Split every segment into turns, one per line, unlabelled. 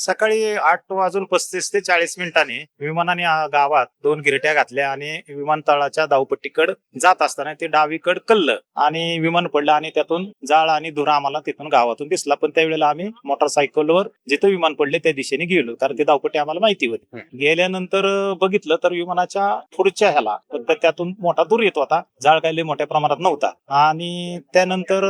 सकाळी 8:35 ते 40 विमानाने गावात 2 गिरट्या घातल्या आणि विमानतळाच्या धावपट्टीकडे जात असताना ते डावीकडे कल्लं आणि विमान पडलं आणि त्यातून जाळ आणि धुरा आम्हाला तिथून गावातून दिसला. पण त्यावेळेला आम्ही मोटरसायकलवर जिथं विमान पडले त्या दिशेने गेलो, कारण ते धावपट्टी आम्हाला माहिती होती. गेल्यानंतर बघितलं तर विमानाच्या पुढच्या ह्याला त्यातून मोठा धूर येत होता. जाळ काही मोठ्या प्रमाणात नव्हता. आणि त्यानंतर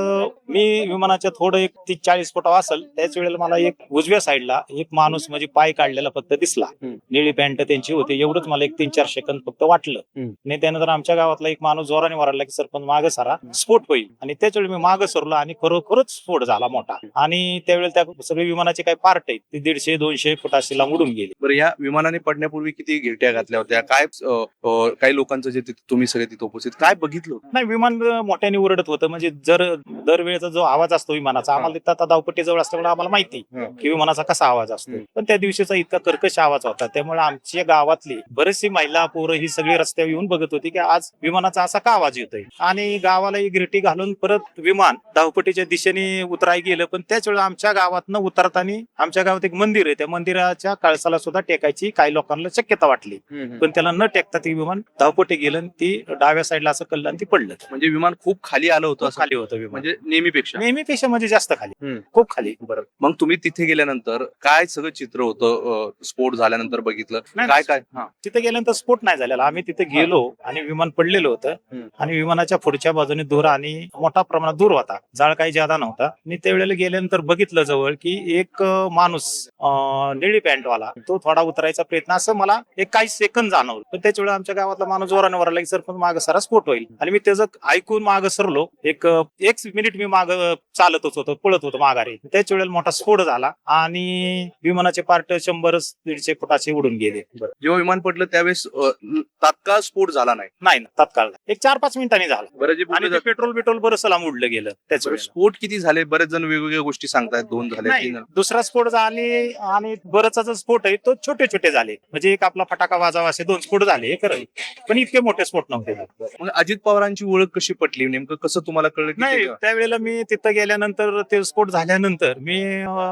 मी विमानाच्या थोडं एक 30-40 फुटावर असेल त्याच वेळेला मला एक उजव्या साईडला एक माणूस म्हणजे पाय काढलेला फक्त दिसला. निळी पॅन्ट त्यांची होती. एवढंच मला एक 3-4 सेकंद फक्त वाटलं. आणि त्यानंतर आमच्या गावातला एक माणूस जोराने वरडला की सरपंच मागे सारा, स्फोट होईल. आणि त्याच वेळी मी मागे सरलो आणि खरोखरच स्फोट झाला मोठा. आणि त्यावेळेला त्या सगळे विमानाचे काही पार्ट आहेत ते 150-200 फुटाशी लांब उडून गेले.
बरं, या विमानाने पडण्यापूर्वी किती गिरट्या घातल्या होत्या? काय काही लोकांचं जे तुम्ही सगळे तिथे उपस्थित काय बघितलं?
नाही, विमान मोठ्याने ओरडत होतं. म्हणजे दरवेळेचा जो आवाज असतो विमानाचा, आम्हाला तिथं आता धावपट्टी जवळ असल्यामुळे आम्हाला माहिती की विमानाचा कसा आवाज असतो. पण त्या दिवशीचा इतका कर्कश आवाज होता, त्यामुळे आमच्या गावातली बरीचशी महिला पोरं ही सगळी रस्त्यावर येऊन बघत होती की आज विमानाचा असा का आवाज येतोय. आणि गावाला एक गिरटी घालून परत विमान धावपट्टीच्या दिशेने उतराय गेलं. पण त्याच वेळेला आमच्या गावातनं उतरताना आमच्या गावात एक मंदिर आहे, त्या मंदिराच्या कळसाला सुद्धा टेकायची काही लोकांना शक्यता वाटली. पण त्याला न टेकता ती विमान धावपट्टी गेलं आणि ती डाव्या साईडला असं कल्लं आणि ती पडलं.
म्हणजे विमान खूप खाली आलं होतं?
खाली होतं विमान,
म्हणजे नेहमीपेक्षा
म्हणजे जास्त खाली, खूप खाली.
बरं, मग तुम्ही तिथे गेल्यानंतर काय सगळं चित्र होतं? स्फोट झाल्यानंतर बघितलं काय काय?
तिथे गेल्यानंतर स्फोट नाही झालेला. आम्ही तिथे गेलो आणि विमान पडलेलं होतं आणि विमानाच्या पुढच्या बाजूने धूर आणि मोठा प्रमाणात धूर होता. जाळ काही ज्यादा नव्हता. मी त्यावेळेला गेल्यानंतर बघितलं जवळ की एक माणूस निळी पॅन्टवाला तो थोडा उतरायचा प्रयत्न असं मला एक काही सेकंद जाणवलं. पण त्याच वेळेला आमच्या गावातला माणूस जोराने वरला की सरपंच मागे सारा स्फोट होईल. आणि मी त्याचं ऐकून मागे सरलो. एक मिनिट मी माग चालतच होतो, पळत होतो माघारी. त्याच वेळेला मोठा स्फोट झाला आणि विमानाचे पार्ट 100-150 फुटाचे उडून गेले.
जेव्हा विमान पडलं त्यावेळेस तात्काळ स्फोट झाला नाही
ना, तात्काळ एक 4-5 मिनिटांनी झाला.
बरं,
आणि पेट्रोल बरंच लांब उडलं गेलं. त्याच
स्फोट किती झाले? बरेच जण वेगवेगळ्या गोष्टी सांगतायत. 2 झाले, 3 झाले.
दुसरा स्फोट झाले आणि बरंचसा जो स्फोट आहे तो छोटे झाले. म्हणजे एक आपला फटाका वाजावा असे 2 स्फोट झाले, हे खरं. पण इतके मोठे स्फोट नव्हते.
मग अजित पवारांची ओळख कशी पटली? नेमकं कसं तुम्हाला कळलं?
नाही, त्यावेळेला मी तिथं गेल्यानंतर ते स्फोट झाल्यानंतर मी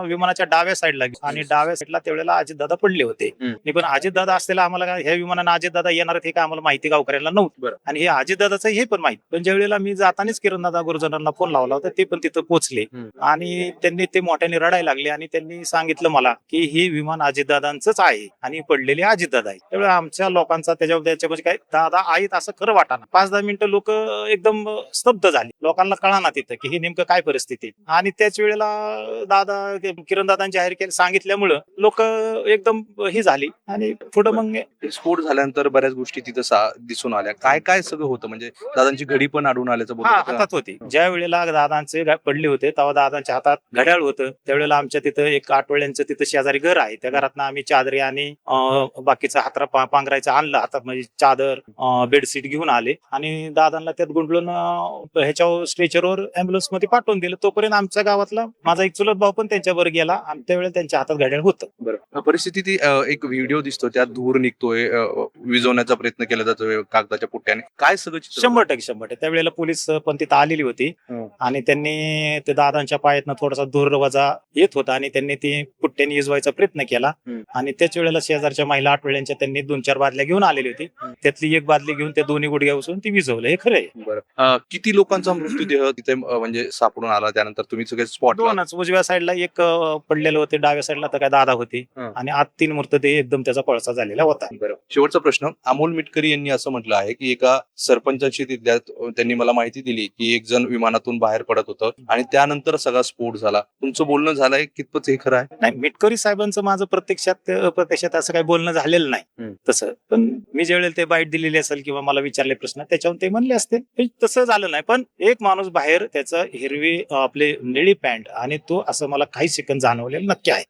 विमानाच्या डाव्या साईडला गेलो आणि डाव्या साईडला त्यावेळेला अजितदादा पडले होते. पण अजितदादा असलेला आम्हाला ह्या विमानानं अजितदादा येणार हे काय आम्हाला माहिती गावकऱ्यांना नव्हतं. आणि हे अजितदादाचं हे पण माहिती. पण ज्या वेळेला मी जातानाच किरणदादा गुरुजनांना फोन लावला होता, ते पण तिथं पोहोचले आणि त्यांनी ते मोठ्याने रडायला लागले आणि त्यांनी सांगितलं मला की हे विमान अजितदादांचंच आहे आणि पडलेले अजितदादा आहे. त्यावेळेला आमच्या लोकांचा त्याच्यामध्ये काय दादा आहेत असं खरं वाटाना. 5-10 मिनिटं लोक एकदम स्तब्ध झाली. लोकांना कळाना तिथं की हे नेमकं काय परिस्थिती. आणि त्याच वेळेला दादा किरणदादांनी जाहीर केलं सांगितल्यामुळं लोक एकदम ही झाली आणि पुढे मग
स्फोट झाल्यानंतर बऱ्याच गोष्टी तिथं दिसून आल्या. काय काय सगळं होतं? म्हणजे दादांची घडी पण आढळून आल्याचं
हातात होती. ज्या वेळेला दादांचे पडले होते तेव्हा दादांच्या हातात घड्याळ होतं. त्यावेळेला आमच्या तिथं एक आठवड्यांचं तिथं शेजारी घर आहे. त्या घरातनं आम्ही चादरी आणि बाकीचा हातरा पांघरायचं आणलं हातात, म्हणजे चादर बेडशीट घेऊन आले आणि दादांना त्यात गुंडळून ह्याच्यावर स्ट्रेचरवर अँब्युलन्स मध्ये पाठवून दिलं. तोपर्यंत आमच्या गावातला माझा एक चुलत भाऊ पण त्यांच्यावर गेला आणि त्यावेळेला त्यांच्या हातात घड्याळ होतं.
बरं, परिस्थिती ती एक व्हिडिओ दिसतो त्यात धूर निघतोय, विझवण्याचा प्रयत्न केला जातोय कागदाच्या पुट्ट्याने. काय सगळं
100% त्यावेळेला पोलीस पण तिथं आलेली होती आणि त्यांनी ते दादांच्या पायातनं थोडासा धूर वजा येत होता आणि त्यांनी ती पुट्ट्याने विझवायचा प्रयत्न केला. आणि त्याच वेळेला शेजारच्या महिला आठवड्यांच्या त्यांनी 2-4 बादल्या घेऊन आलेली होती. त्यातली एक बादली घेऊन त्या दोन्ही गुडघ्या उचलून ती विझवलं, हे खरं आहे.
बरं, किती लोकांचा मृत्यूदेह तिथे म्हणजे सापडून आला त्यानंतर तुम्ही सगळे स्पॉट?
2च. उजव्या साईडला एक पडलेलं होते, डाव्या साईडला तर काय दादा होते आणि आत 3 मृतदेह एकदम त्याचा पळसा झालेला होता.
शेवटचा प्रश्न, अमोल मिटकरी यांनी असं म्हटलं आहे की एका सरपंचाची तिथल्या त्यांनी मला माहिती दिली की एक जण विमानातून बाहेर पडत होतं आणि त्यानंतर सगळा स्फोट झाला. तुमचं बोलणं झालंय कितपत हे खरं आहे?
नाही, मिटकरी साहेबांचं माझं प्रत्यक्षात असं काही बोलणं झालेलं नाही तसं. पण मी ज्यावेळेला ते बाईट दिलेली असेल किंवा मला विचारले प्रश्न त्याच्यावर ते म्हणले असते, तसं झालं नाही. पण एक माणूस बाहेर त्याचं हिरवी आपली निळी पॅन्ट आणि तो असं मला काही सेकंद जाणवलेलं नक्की आहे.